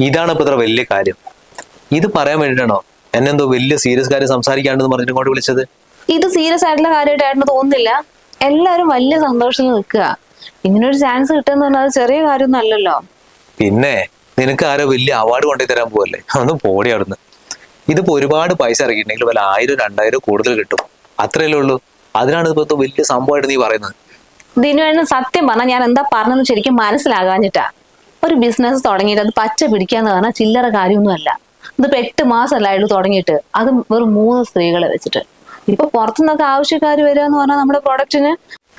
ഇതാണ് ഇപ്പൊ ഇത്ര വലിയ കാര്യം. ഇത് പറയാൻ വേണ്ടിയിട്ടാണോ എന്നെന്തോ വലിയ സീരിയസ് കാര്യം സംസാരിക്കാണ്ടെന്ന് പറഞ്ഞിട്ട് ഇങ്ങോട്ട് വിളിച്ചത്? ഇത് സീരിയസ് ആയിട്ടുള്ള കാര്യമായിട്ട് ഏട്ടന് തോന്നുന്നില്ല? എല്ലാരും വലിയ സന്തോഷത്തിൽ നിൽക്കുക. ഇങ്ങനൊരു ചാൻസ് കിട്ടുന്ന പറഞ്ഞാൽ അത് ചെറിയ കാര്യമൊന്നും അല്ലല്ലോ. പിന്നെ നിനക്ക് ആരോ വലിയ അവാർഡ് കൊണ്ടു തരാൻ പോവല്ലേ? ഒന്ന് പോടി അവിടുന്ന്. ഇതിപ്പോ ഒരുപാട് പൈസ ഇറക്കിയിട്ടുണ്ടെങ്കിൽ വല്ല 1000-2000 കൂടുതൽ കിട്ടും, അത്രയല്ലേ ഉള്ളൂ. അതിനാണ് ഇപ്പൊ വലിയ സംഭവമായിട്ട് നീ പറയുന്നത്. ദിനുവേട്ടന് സത്യം പറഞ്ഞാൽ ഞാൻ എന്താ പറഞ്ഞതെന്ന് ശരിക്കും മനസ്സിലാകാഞ്ഞിട്ടാ. ഒരു ബിസിനസ് തുടങ്ങിയിട്ട് അത് പച്ച പിടിക്കാന്ന് പറഞ്ഞാൽ ചില്ലറ കാര്യമൊന്നും അല്ല. ഇതിപ്പോ 8 മാസമല്ലായിരുന്നു തുടങ്ങിയിട്ട്, അതും വെറും 3 സ്ത്രീകളെ വെച്ചിട്ട്. ഇപ്പൊ പുറത്തുനിന്നൊക്കെ ആവശ്യക്കാർ വരിക എന്ന് പറഞ്ഞാൽ നമ്മുടെ പ്രൊഡക്റ്റിന്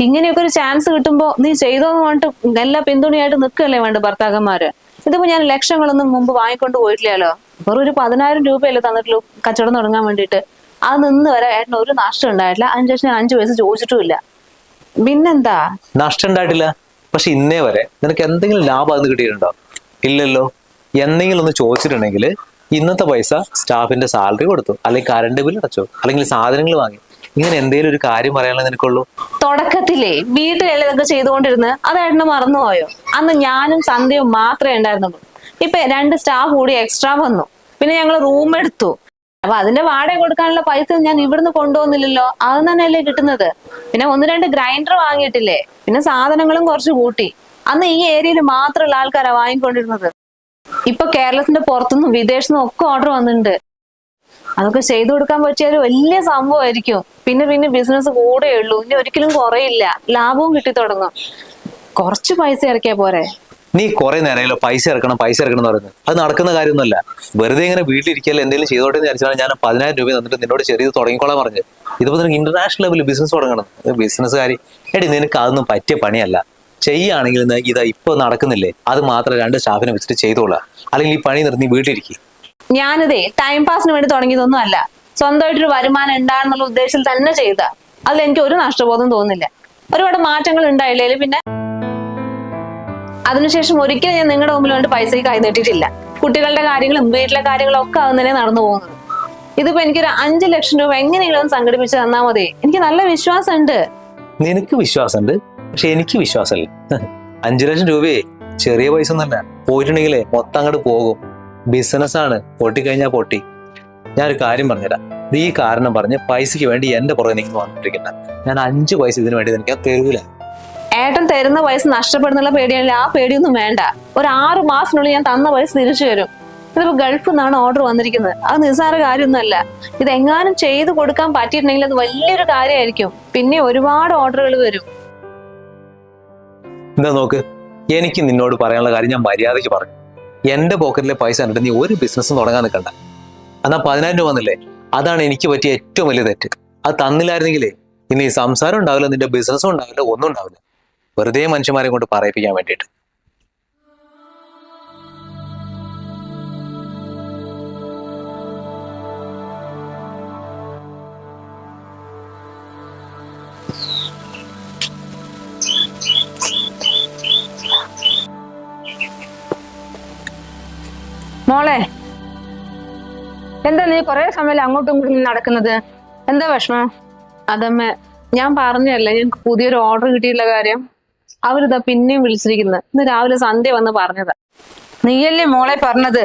ഇങ്ങനെയൊക്കെ ഒരു ചാൻസ് കിട്ടുമ്പോ നീ ചെയ്തോന്ന് പറഞ്ഞിട്ട് എല്ലാ പിന്തുണയായിട്ട് നിൽക്കല്ലേ വേണ്ട ഭർത്താക്കന്മാര്. ഇതിപ്പോ ഞാൻ ലക്ഷങ്ങളൊന്നും മുമ്പ് വാങ്ങിക്കൊണ്ട് പോയിട്ടില്ലല്ലോ. വെറും ഒരു 10,000 രൂപയല്ലേ തന്നിട്ടുള്ളൂ കച്ചവടം തുടങ്ങാൻ വേണ്ടിയിട്ട്. അത് നിന്ന് വരെ ഏട്ടന് ഒരു നഷ്ടം ഉണ്ടായിട്ടില്ല. 5 ലക്ഷം 5 പൈസ ചോദിച്ചിട്ടുമില്ല. പിന്നെന്താ നഷ്ടം ഉണ്ടായിട്ടില്ല? പക്ഷെ ഇന്നേ വരെ നിനക്ക് എന്തെങ്കിലും ലാഭം അത് കിട്ടിയിട്ടുണ്ടോ? ഇല്ലല്ലോ. എന്തെങ്കിലും ഒന്ന് ചോദിച്ചിട്ടുണ്ടെങ്കിൽ ഇന്നത്തെ പൈസ സ്റ്റാഫിന്റെ സാലറി കൊടുത്തു, അല്ലെങ്കിൽ കറണ്ട് ബില്ല് അടച്ചോ, അല്ലെങ്കിൽ സാധനങ്ങൾ വാങ്ങി, ഇങ്ങനെ എന്തെങ്കിലും ഒരു കാര്യം പറയാനുള്ള നിനക്കുള്ളൂ. തുടക്കത്തിലേ വീട്ടിലല്ലേ ഇതൊക്കെ ചെയ്തുകൊണ്ടിരുന്നത്? അത് ഏട്ടന് മറന്നുപോയോ? അന്ന് ഞാനും സന്ധ്യയും മാത്രമേ ഉണ്ടായിരുന്നുള്ളൂ. ഇപ്പൊ 2 സ്റ്റാഫ് കൂടി എക്സ്ട്രാ വന്നു. പിന്നെ ഞങ്ങൾ റൂം എടുത്തു. അപ്പൊ അതിന്റെ വാടക കൊടുക്കാനുള്ള പൈസ ഞാൻ ഇവിടുന്ന് കൊണ്ടുപോകുന്നില്ലല്ലോ, അത് തന്നെയല്ലേ കിട്ടുന്നത്. പിന്നെ 1-2 ഗ്രൈൻഡർ വാങ്ങിയിട്ടില്ലേ. പിന്നെ സാധനങ്ങളും കുറച്ച് കൂട്ടി. അന്ന് ഈ ഏരിയയിൽ മാത്രമുള്ള ആൾക്കാരാ വാങ്ങിക്കൊണ്ടിരുന്നത്. ഇപ്പൊ കേരളത്തിന്റെ പുറത്തുനിന്നും വിദേശത്തുനിന്നും ഒക്കെ ഓർഡർ വന്നിട്ടുണ്ട്. അതൊക്കെ ചെയ്തു കൊടുക്കാൻ പറ്റിയ ഒരു വലിയ സംഭവമായിരിക്കും. പിന്നെ പിന്നെ ബിസിനസ് കൂടെ ഉള്ളൂ, ഇനി ഒരിക്കലും കുറയില്ല, ലാഭവും കിട്ടി തുടങ്ങും. കുറച്ച് പൈസ ഇറക്കിയാ പോരെ? നീ കുറെ നേരമല്ലോ പൈസ ഇറക്കണം എന്ന് പറയുന്നത്. അത് നടക്കുന്ന കാര്യമൊന്നുമല്ല. വെറുതെ ഇങ്ങനെ വീട്ടിലിരിക്കല്ലോ എന്തെങ്കിലും ചെയ്തോട്ടെ എന്ന് വിചാരിച്ചാൽ ഞാൻ 10,000 രൂപ തന്നിട്ട് നിന്നോട് ചെറിയത് തുടങ്ങിക്കോളാൻ പറഞ്ഞു. ഇതിപ്പോ നിനക്ക് ഇന്റർനാഷണൽ ലെവലിൽ ബിസിനസ് തുടങ്ങണം. ബിസിനസ്സുകാരി എടി, നിനക്ക് അതൊന്നും പറ്റിയ പണിയല്ല. ചെയ്യുകയാണെങ്കിൽ ഇതാ ഇപ്പൊ നടക്കുന്നില്ലേ, അത് മാത്രം 2 സ്റ്റാഫിനെ വെച്ചിട്ട് ചെയ്തോളാം. അല്ലെങ്കിൽ ഈ പണി നിർത്തി വീട്ടിലിരിക്കും. ഞാനിതേ ടൈം പാസിന് വേണ്ടി തുടങ്ങിയതൊന്നും അല്ല. സ്വന്തമായിട്ടൊരു വരുമാനം ഉണ്ടാകുന്നുള്ള ഉദ്ദേശത്തിൽ തന്നെ ചെയ്ത. അതിൽ എനിക്ക് ഒരു നഷ്ടബോധം തോന്നുന്നില്ല. ഒരുപാട് മാറ്റങ്ങൾ ഉണ്ടായില്ലേ. പിന്നെ അതിനുശേഷം ഒരിക്കലും ഞാൻ നിങ്ങളുടെ മുമ്പിൽ കൊണ്ട് പൈസയ്ക്ക് കൈ നീട്ടിയിട്ടില്ല. കുട്ടികളുടെ കാര്യങ്ങളും വീട്ടിലെ കാര്യങ്ങളും ഒക്കെ അത് തന്നെ നടന്നു പോകുന്നത്. ഇതിപ്പോ എനിക്കൊരു 5 ലക്ഷം രൂപ എങ്ങനെയെങ്കിലും സംഘടിപ്പിച്ച് തന്നാൽ മതി. എനിക്ക് നല്ല വിശ്വാസമുണ്ട്. നിനക്ക് വിശ്വാസമുണ്ട്, പക്ഷെ എനിക്ക് വിശ്വാസമല്ല. 5 ലക്ഷം രൂപയെ ചെറിയ പൈസ ഒന്നല്ല. പോയിട്ടുണ്ടെങ്കിലേ മൊത്തം അങ്ങോട്ട് പോകും. ബിസിനസ്സാണ്, പൊട്ടിക്കഴിഞ്ഞാൽ പൊട്ടി. ഞാനൊരു കാര്യം പറഞ്ഞുതരാം. ഈ കാരണം പറഞ്ഞ് പൈസയ്ക്ക് വേണ്ടി എന്റെ പുറകെ നിങ്ങൾ വന്നിരിക്കണ്ട. ഞാൻ 5 പൈസ ഇതിനു വേണ്ടി എനിക്ക് തരൂല. ഏട്ടൻ തരുന്ന പൈസ നഷ്ടപ്പെടുന്നുള്ള പേടിയാണെങ്കിൽ ആ പേടിയൊന്നും വേണ്ട. ഒരു 6 മാസത്തിനുള്ളിൽ ഞാൻ തന്ന പൈസ തിരിച്ചു തരും. ഇതിപ്പോ ഗൾഫിൽ നിന്നാണ് ഓർഡർ വന്നിരിക്കുന്നത്. അത് നിസ്സാര കാര്യമൊന്നുമല്ല. ഇതെങ്ങാനും ചെയ്തു കൊടുക്കാൻ പറ്റിയിട്ടുണ്ടെങ്കിൽ അത് വലിയൊരു കാര്യമായിരിക്കും. പിന്നെ ഒരുപാട് ഓർഡറുകൾ വരും. എന്താ നോക്ക്, എനിക്ക് നിന്നോട് പറയാനുള്ള കാര്യം ഞാൻ മര്യാദയ്ക്ക് പറഞ്ഞു. എന്റെ പോക്കറ്റിലെ പൈസ കണ്ടിട്ട് നീ ഒരു ബിസിനസ്സും തുടങ്ങാൻ നിൽക്കണ്ട. എന്നാ 10,000 രൂപ വന്നില്ലേ, അതാണ് എനിക്ക് പറ്റിയ ഏറ്റവും വലിയ തെറ്റ്. അത് തന്നില്ലായിരുന്നെങ്കിലേ ഇനി സംസാരം ഉണ്ടാവില്ല, നിന്റെ ബിസിനസ്സും ഉണ്ടാവില്ല, ഒന്നും ഉണ്ടാവില്ല. വെറുതെ മനുഷ്യന്മാരെ കൊണ്ട് പറയിപ്പിക്കാൻ വേണ്ടിയിട്ട്. മോളെ, എന്താ നീ കുറെ സമയം അങ്ങോട്ടും ഇങ്ങോട്ടും നടക്കുന്നത്? എന്താ വിഷമം? അതമ്മ, ഞാൻ പറഞ്ഞല്ലേ ഞങ്ങൾക്ക് പുതിയൊരു ഓർഡർ കിട്ടിയിട്ടുള്ള കാര്യം. അവരിതാ പിന്നെയും വിളിച്ചിരിക്കുന്നത്. ഇന്ന് രാവിലെ സന്ധ്യ വന്ന് പറഞ്ഞതാ. നീയല്ലേ മോളെ പറഞ്ഞത്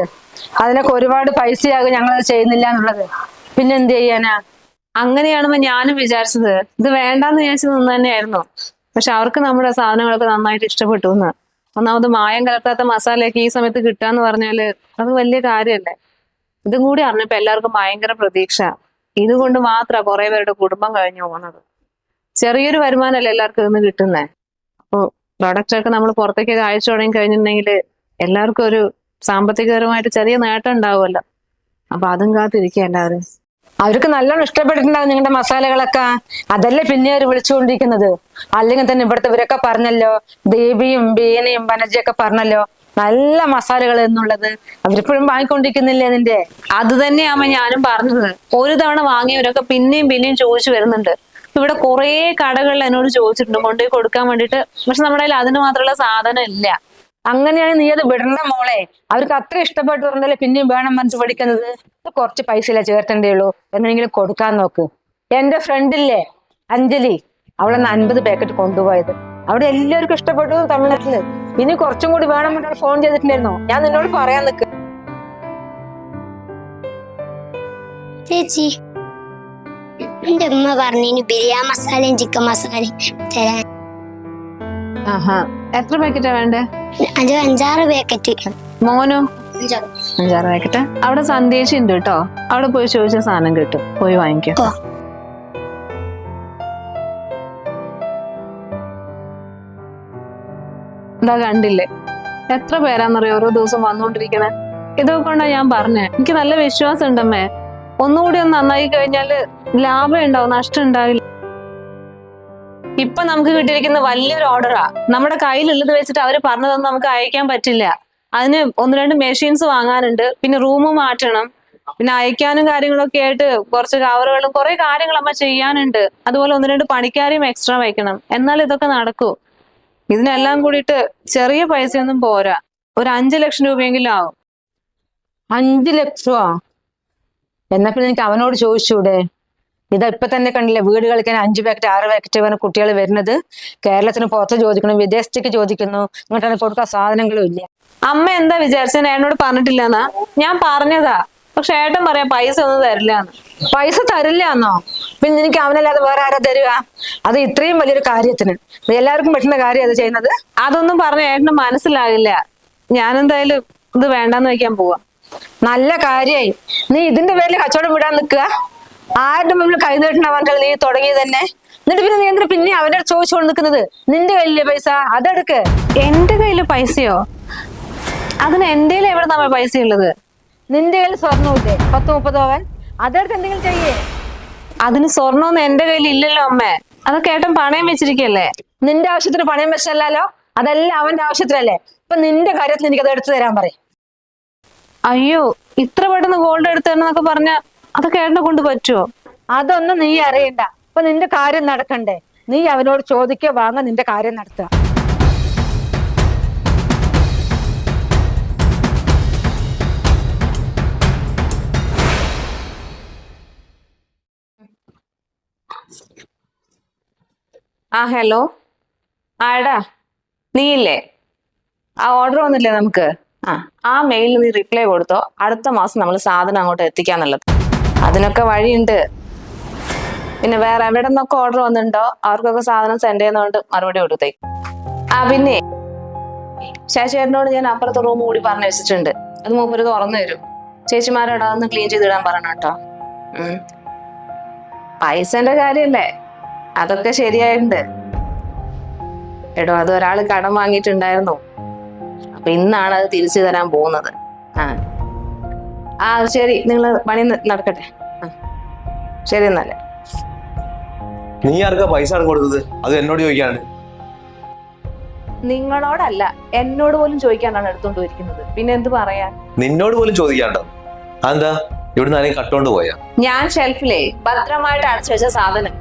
അതിനൊക്കെ ഒരുപാട് പൈസയാകും, ഞങ്ങളത് ചെയ്യുന്നില്ല എന്നുള്ളത്. പിന്നെ എന്ത് ചെയ്യാനാ? അങ്ങനെയാണെന്ന് ഞാനും വിചാരിച്ചത്. ഇത് വേണ്ടാന്ന് വിചാരിച്ചത് നിന്ന് തന്നെയായിരുന്നു. പക്ഷെ അവർക്ക് നമ്മുടെ സാധനങ്ങളൊക്കെ നന്നായിട്ട് ഇഷ്ടപ്പെട്ടു എന്ന്. ഒന്നാമത് മായം കലർത്താത്ത മസാലയൊക്കെ ഈ സമയത്ത് കിട്ടാന്ന് പറഞ്ഞാല് അത് വലിയ കാര്യമല്ലേ. ഇതും കൂടി അറിഞ്ഞപ്പോ എല്ലാവർക്കും ഭയങ്കര പ്രതീക്ഷ. ഇതുകൊണ്ട് മാത്രമാണ് കുറെ പേരുടെ കുടുംബം കഴിഞ്ഞു പോകുന്നത്. ചെറിയൊരു വരുമാനമല്ലേ എല്ലാവർക്കും ഇന്ന് കിട്ടുന്നേ. അപ്പൊ പ്രൊഡക്റ്റ് ഒക്കെ നമ്മൾ പുറത്തേക്ക് അയച്ചു തുടങ്ങി കഴിഞ്ഞിട്ടുണ്ടെങ്കിൽ എല്ലാവർക്കും ഒരു സാമ്പത്തികപരമായിട്ട് ചെറിയ നേട്ടം ഉണ്ടാവുമല്ലോ. അപ്പൊ അതും കാത്തിരിക്കുക എല്ലാവരും. അവർക്ക് നല്ലോണം ഇഷ്ടപ്പെട്ടിട്ടുണ്ടാവും നിങ്ങളുടെ മസാലകളൊക്കെ. അതല്ലേ പിന്നെ അവർ വിളിച്ചുകൊണ്ടിരിക്കുന്നത്. അല്ലെങ്കിൽ തന്നെ ഇവിടുത്തെ ഇവരൊക്കെ പറഞ്ഞല്ലോ, ദേവിയും ബീനയും വനജയൊക്കെ പറഞ്ഞല്ലോ നല്ല മസാലകൾ എന്നുള്ളത്. അവരിപ്പോഴും വാങ്ങിക്കൊണ്ടിരിക്കുന്നില്ലേ നിന്റെ? അത് തന്നെയാമ്മ ഞാനും പറഞ്ഞത്. ഒരു തവണ വാങ്ങിയവരൊക്കെ പിന്നെയും പിന്നെയും ചോദിച്ചു വരുന്നുണ്ട്. ഇവിടെ കുറെ കടകളിൽ എന്നോട് ചോദിച്ചിട്ടുണ്ട് കൊണ്ടുപോയി കൊടുക്കാൻ വേണ്ടിട്ട്. പക്ഷെ നമ്മുടെ കയ്യിൽ അതിന് മാത്രമുള്ള സാധനം ഇല്ല. അങ്ങനെയാണെങ്കിൽ നീ അത് വിടണ്ട മോളെ. അവർക്ക് അത്ര ഇഷ്ടപ്പെട്ടു പറഞ്ഞാലേ പിന്നെയും വേണം മനസ്സ് പഠിക്കുന്നത്. കുറച്ച് പൈസയില്ല ചേർത്തേണ്ടേ ഉള്ളൂ, എങ്ങനെയെങ്കിലും കൊടുക്കാൻ നോക്ക്. എന്റെ ഫ്രണ്ടില്ലേ അഞ്ജലി, അവളൊന്ന് 50 പാക്കറ്റ് കൊണ്ടുപോയത്. അവിടെ എല്ലാവർക്കും ഇഷ്ടപ്പെട്ടു തമിഴ്നാട്ടില്. ഇനി കുറച്ചും കൂടി വേണം ഫോൺ ചെയ്തിട്ടുണ്ടായിരുന്നോ? ഞാൻ നിന്നോട് പറയാൻ നിൽക്ക്. ചേച്ചി എന്റെ ഉമ്മ പറഞ്ഞു ബിരിയാണി മസാലയും ചിക്കൻ മസാലയും തരാൻ. ആഹാ, എത്ര പാക്കറ്റാ വേണ്ടേ? അത് 5-6 പാക്കറ്റ്. മോനോ? 5-6 പാക്കറ്റ്. അവിടെ സന്ദേശം ഉണ്ട് കേട്ടോ, അവിടെ പോയി ചോദിച്ച സാധനം കിട്ടും, പോയി വാങ്ങിക്കോ. ഓ. എന്താ കണ്ടില്ലേ എത്ര പേരാന്നറിയോ ഓരോ ദിവസം വന്നുകൊണ്ടിരിക്കണേ. ഇതൊക്കെ കൊണ്ടാ ഞാൻ പറഞ്ഞേ, എനിക്ക് നല്ല വിശ്വാസം ഉണ്ടമ്മേ. ഒന്നുകൂടി ഒന്ന് നന്നായി കഴിഞ്ഞാല് ലാഭം ഉണ്ടാവും, നഷ്ടം ഉണ്ടാവില്ല. ഇപ്പൊ നമുക്ക് കിട്ടിയിരിക്കുന്ന വലിയൊരു ഓർഡറാ. നമ്മുടെ കയ്യിലുള്ളത് വെച്ചിട്ട് അവര് പറഞ്ഞതൊന്നും നമുക്ക് അയക്കാൻ പറ്റില്ല. അതിന് 1-2 മെഷീൻസ് വാങ്ങാനുണ്ട്, പിന്നെ റൂം മാറ്റണം, പിന്നെ അയക്കാനും കാര്യങ്ങളൊക്കെ ആയിട്ട് കുറച്ച് കവറുകളും കുറെ കാര്യങ്ങൾ അമ്മ ചെയ്യാനുണ്ട്. അതുപോലെ 1-2 പണിക്കാരെയും എക്സ്ട്രാ വയ്ക്കണം. എന്നാൽ ഇതൊക്കെ നടക്കൂ. ഇതിനെല്ലാം കൂടിയിട്ട് ചെറിയ പൈസയൊന്നും പോരാ, ഒരു 5 ലക്ഷം രൂപയെങ്കിലും ആവും. 5 ലക്ഷമോ? എന്നാ പിന്നെ എനിക്ക് അവനോട് ചോദിച്ചൂടെ? ഇതാ ഇപ്പൊ തന്നെ കണ്ടില്ലേ, വീട് കളിക്കാൻ 5 പാക്കറ്റ് 6 പാക്കറ്റ് വേണം കുട്ടികൾ വരുന്നത്. കേരളത്തിന് പുറത്ത് ചോദിക്കുന്നു, വിദേശത്തേക്ക് ചോദിക്കുന്നു, ഇങ്ങോട്ടാണ് കൊടുക്കാൻ സാധനങ്ങളും ഇല്ല. അമ്മ എന്താ വിചാരിച്ച ഏട്ടനോട് പറഞ്ഞിട്ടില്ലെന്നാ? ഞാൻ പറഞ്ഞതാ, പക്ഷെ ഏട്ടൻ പറയാ പൈസ ഒന്നും തരില്ലാന്ന്. പൈസ തരില്ലാന്നോ? പിന്നെ എനിക്ക് അവനല്ലാതെ വേറെ ആരാ തരിക? അത് ഇത്രയും വലിയൊരു കാര്യത്തിന് എല്ലാവർക്കും പറ്റുന്ന കാര്യം അത് ചെയ്യുന്നത്. അതൊന്നും പറഞ്ഞ ഏട്ടന് മനസ്സിലാകില്ല. ഞാനെന്തായാലും ഇത് വേണ്ടാന്ന് വെക്കാൻ പോവാ. നല്ല കാര്യായി. നീ ഇതിന്റെ പേരിൽ കച്ചവടം വിടാൻ നിൽക്കുക. ആരുടെ മുമ്പിൽ കൈ നീട്ടണവர்கள் നീ തുടങ്ങി തന്നെ. എന്നിട്ട് പിന്നെ നീ എന്തിനാ പിന്നെ അവന്റെ ചോദിച്ചുകൊണ്ട് നിൽക്കുന്നത്? നിന്റെ കയ്യിലെ പൈസ അതെടുക്ക്. എന്റെ കയ്യില് പൈസയോ? അതിന് എന്റെ എവിടെ നമ്മ പൈസ ഉള്ളത്? നിന്റെ കയ്യിൽ സ്വർണ്ണമില്ലേ 10-30 പവൻ? അതെടുത്ത് എന്തെങ്കിലും ചെയ്യേ. അതിന് സ്വർണ്ണമൊന്നും എന്റെ കയ്യിൽ ഇല്ലല്ലോ അമ്മേ, അതൊക്കെ ഏട്ടൻ പണയം വെച്ചിരിക്കല്ലേ. നിന്റെ ആവശ്യത്തിന് പണയം വെച്ചല്ലോ, അതല്ല അവന്റെ ആവശ്യത്തിനല്ലേ. ഇപ്പൊ നിന്റെ കാര്യത്തിൽ എനിക്കത് എടുത്തു തരാൻ പറയും. അയ്യോ, ഇത്ര പെട്ടെന്ന് ഗോൾഡ് എടുത്തു തരുന്നൊക്കെ പറഞ്ഞ അതൊക്കെ ഏട്ടനെ കൊണ്ട് പറ്റുമോ? അതൊന്നും നീ അറിയണ്ട. ഇപ്പൊ നിന്റെ കാര്യം നടക്കണ്ടേ? നീ അവനോട് ചോദിക്കുക, വാങ്ങ, നിന്റെ കാര്യം നടത്തുക. ഹലോ. ആടാ, നീ ഇല്ലേ? ഓർഡർ വന്നില്ലേ നമുക്ക്? ആ മെയിലിൽ നീ റിപ്ലൈ കൊടുത്തോ. അടുത്ത മാസം നമ്മൾ സാധനം അങ്ങോട്ട് എത്തിക്കാന്നുള്ളത്. അതിനൊക്കെ വഴിയുണ്ട്. പിന്നെ വേറെ എവിടെ നിന്നൊക്കെ ഓർഡർ വന്നിട്ടുണ്ടോ അവർക്കൊക്കെ സാധനം സെൻഡ് ചെയ്യുന്നതുകൊണ്ട് മറുപടി കൊടുത്തേക്ക്. പിന്നെ ശശിയേട്ടനോട് ഞാൻ അപ്പുറത്തെ റൂം കൂടി പറഞ്ഞു വെച്ചിട്ടുണ്ട്, അത് മൂപ്പര് തുറന്നു തരും. ചേച്ചിമാരോട് അതൊന്ന് ക്ലീൻ ചെയ്തിടാൻ പറയണം കേട്ടോ. പൈസന്റെ കാര്യല്ലേ, അതൊക്കെ ശരിയായിട്ടുണ്ട്. എടോ, അത് ഒരാൾ കടം വാങ്ങിയിട്ടുണ്ടായിരുന്നു, അപ്പൊ ഇന്നാണ് അത് തിരിച്ചു തരാൻ പോകുന്നത്. ശരി, നിങ്ങൾ പണി നടക്കട്ടെ. ശരി എന്നാലേ. നീ ആർക്കാ പൈസ കൊടുത്തത്? അത് എന്നോട് ചോദിക്കാണ്. നിങ്ങളോടല്ല, എന്നോട് പോലും ചോദിക്കാനാണ് എടുത്തോണ്ട് പോയിരിക്കുന്നത്. പിന്നെ എന്ത് പറയാ? നിന്നോട് പോലും ചോദിക്കാണ്ടോ? അതെന്താ, ഇവിടുന്ന് ആരെയും കട്ടോണ്ട് പോയാ? ഞാൻ ഷെൽഫിലെ ഭദ്രമായിട്ട് അടച്ചു വെച്ച സാധനം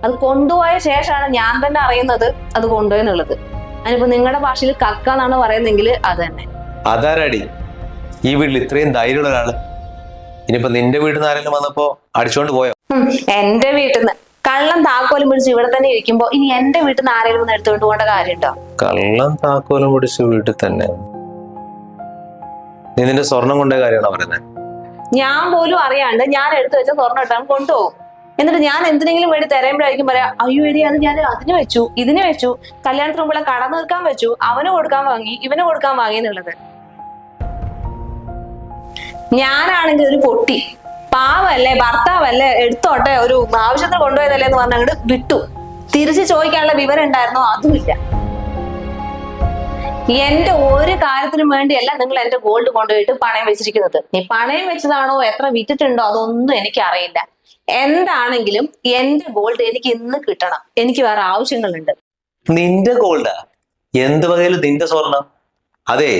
അത് കൊണ്ടുപോയ ശേഷമാണ് ഞാൻ തന്നെ അറിയുന്നത് അത് കൊണ്ടുപോയെന്നുള്ളത്. അതിനിപ്പോ നിങ്ങളുടെ ഭാഷയിൽ കക്ക എന്നാണ് പറയുന്നെങ്കിൽ അത് തന്നെ. അതാരടി ഈ വീട്ടിൽ ഇത്രയും ധൈര്യമുള്ള ഒരാള്? ഇനിയിപ്പോ നിന്റെ വീട്ടിൽ നിന്ന് ആരെങ്കിലും വന്നപ്പോ അടിച്ചോണ്ട് പോയോ? എന്റെ വീട്ടിൽ നിന്ന് കള്ളം താക്കോലും പിടിച്ച് ഇവിടെ തന്നെ ഇരിക്കുമ്പോ ഇനി എന്റെ വീട്ടിൽ നിന്ന് ആരെങ്കിലും ഒന്ന് എടുത്തുകൊണ്ട് പോകേണ്ട കാര്യമുണ്ടോ? കള്ളം താക്കോലും പിടിച്ച് വീട്ടിൽ തന്നെ? നീ നിന്റെ സ്വർണം കൊണ്ട കാര്യമാണോ പറയുന്നത്? ഞാൻ പോലും അറിയാണ്ട് ഞാൻ എടുത്തു വെച്ച സ്വർണ്ണം ഇട്ടാണ് കൊണ്ടുപോകും. എന്നിട്ട് ഞാൻ എന്തിനെങ്കിലും വേണ്ടി തരുമ്പോഴായിരിക്കും പറയാം, അയ്യോ എടി അത് ഞാൻ അതിന് വെച്ചു, ഇതിന് വെച്ചു, കല്യാണത്തിന് മുമ്പ് കട നിൽക്കാൻ വെച്ചു, അവന് കൊടുക്കാൻ വാങ്ങി, ഇവന് കൊടുക്കാൻ വാങ്ങി എന്നുള്ളത്. ഞാനാണെങ്കിൽ ഒരു പൊട്ടി പാവല്ലേ, ഭർത്താവല്ലേ, എടുത്തോട്ടെ, ഒരു ആവശ്യത്തിന് കൊണ്ടുപോയതല്ലേ എന്ന് പറഞ്ഞ അങ്ങോട്ട് വിട്ടു. തിരിച്ചു ചോദിക്കാനുള്ള വിവരം ഉണ്ടായിരുന്നോ? അതുമില്ല. എന്റെ ഒരു കാര്യത്തിനും വേണ്ടിയല്ല നിങ്ങൾ എന്റെ ഗോൾഡ് കൊണ്ടുപോയിട്ട് പണയം വെച്ചിരിക്കുന്നത്. നീ പണയം വെച്ചതാണോ, എത്ര വിറ്റിട്ടുണ്ടോ, അതൊന്നും എനിക്ക് അറിയില്ല. എന്താണെങ്കിലും എന്റെ ഗോൾഡ് എനിക്ക് ഇന്ന് കിട്ടണം. എനിക്ക് വേറെ ആവശ്യങ്ങളുണ്ട്. നിന്റെ ഗോൾഡാ? എന്ത് വകയില് നിന്റെ സ്വർണം? അതെ,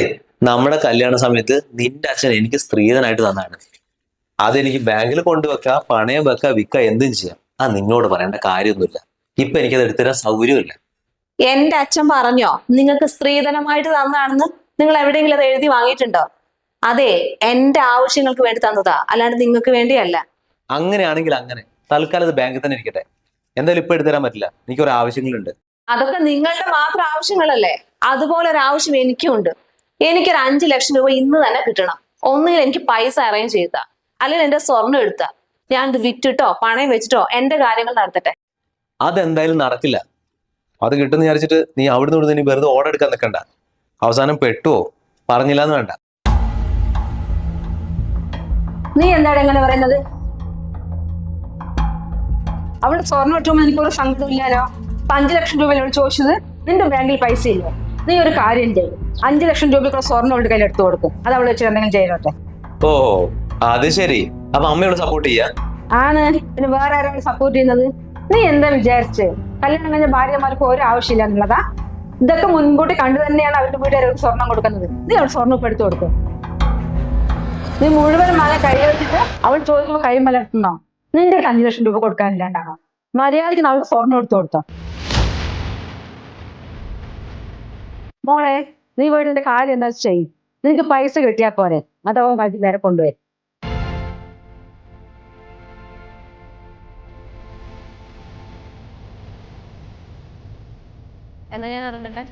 നമ്മുടെ കല്യാണ സമയത്ത് നിന്റെ അച്ഛൻ എനിക്ക് സ്ത്രീധനായിട്ട് തന്നാണ്. അതെനിക്ക് ബാങ്കിൽ കൊണ്ടുവെക്കാം, പണയം വെക്കാം, വിൽക്കാം, എന്തും ചെയ്യാം. നിന്നോട് പറയേണ്ട കാര്യമൊന്നുമില്ല. ഇപ്പൊ എനിക്കത് എടുത്തുതരാൻ സൗകര്യമില്ല. എന്റെ അച്ഛൻ പറഞ്ഞോ നിങ്ങൾക്ക് സ്ത്രീധനമായിട്ട് തന്നതാണെന്ന്? നിങ്ങൾ എവിടെയെങ്കിലും അത് എഴുതി വാങ്ങിയിട്ടുണ്ടോ? അതെ, എന്റെ ആവശ്യങ്ങൾക്ക് വേണ്ടി തന്നതാ, അല്ലാണ്ട് നിങ്ങൾക്ക് വേണ്ടിയല്ല. അങ്ങനെയാണെങ്കിൽ അങ്ങനെ തൽക്കാലം അത് ബാങ്കിൽ തന്നെ ഇരിക്കട്ടെ. എന്തായാലും ഇപ്പൊ എടുത്തുതരാൻ പറ്റില്ല, എനിക്കൊരു ആവശ്യങ്ങളുണ്ട്. അതൊക്കെ നിങ്ങളുടെ മാത്രം ആവശ്യങ്ങളല്ലേ? അതുപോലെ ഒരു ആവശ്യം എനിക്കും ഉണ്ട്. എനിക്കൊരു 5 ലക്ഷം രൂപ ഇന്ന് തന്നെ കിട്ടണം. ഒന്നുകിൽ എനിക്ക് പൈസ അറേഞ്ച് ചെയ്താ, അല്ലെങ്കിൽ എന്റെ സ്വർണ്ണം എടുത്താ. ഞാൻ ഇത് വിറ്റിട്ടോ പണയം വെച്ചിട്ടോ എന്റെ കാര്യങ്ങൾ നടത്തട്ടെ. അതെന്തായാലും നടക്കില്ല. അത് കിട്ടുന്ന വിചാരിച്ചിട്ട് നീ അവിടുന്ന് ഇവിടുന്ന് ഇനി വെറുതെ ഓർഡർ എടുക്കാൻ നിൽക്കണ്ട. അവസാനം പെട്ടുവോ പറഞ്ഞില്ല എന്ന് വേണ്ട. നീ എന്താണ് എങ്ങനെ പറയുന്നത്? അവള് സ്വർണ്ണം ഇട്ടുമ്പോൾ എനിക്കൊരു സങ്കടം ഇല്ലാലോ. 5 ലക്ഷം രൂപ അവൾ ചോദിച്ചത്. നിന്റെ ബാങ്കിൽ പൈസ ഇല്ല. നീ ഒരു കാര്യം ചെയ്യും, 5 ലക്ഷം രൂപയ്ക്കുള്ള സ്വർണ്ണം അവളുടെ കയ്യിൽ എടുത്തു കൊടുക്കും. അത് അവൾ വെച്ച് എന്തെങ്കിലും ചെയ്തോട്ടെ. ഓ അത് ശരി. അപ്പൊ അമ്മയോട് സപ്പോർട്ട് ചെയ്യാ? ആണ്, പിന്നെ വേറെ ആരാണ് സപ്പോർട്ട് ചെയ്യുന്നത്? നീ എന്താ വിചാരിച്ച് കല്യാണം കഴിഞ്ഞ ഭാര്യമാർക്ക് ഒരു ആവശ്യമില്ല എന്നുള്ളതാ? ഇതൊക്കെ മുൻകൂട്ടി കണ്ടു തന്നെയാണ് അവരുടെ വീട്ടുകാർക്ക് സ്വർണം കൊടുക്കുന്നത്. നീ അവൾ സ്വർണ്ണം ഇപ്പൊ എടുത്തു കൊടുക്കും. നീ മുഴുവൻ മല കൈ വെച്ചിട്ട് അവൾ ചോദിക്കുമ്പോൾ കൈ മലർത്തുന്നോ? നിന്റെ 5 ലക്ഷം രൂപ കൊടുക്കാനില്ലാണ്ടാണോ? മര്യാദയ്ക്ക് അവൾക്ക് സ്വർണ്ണം എടുത്തു കൊടുത്തോ. മോളെ, നീ വീടിന്റെ കാര്യം എന്താ ചെയ്യും? നിനക്ക് പൈസ കിട്ടിയാ പോരെ, അതോ വഴി നേരെ കൊണ്ടുവരും. എന്നാ ഞാൻ അറിഞ്ഞിട്ടെ.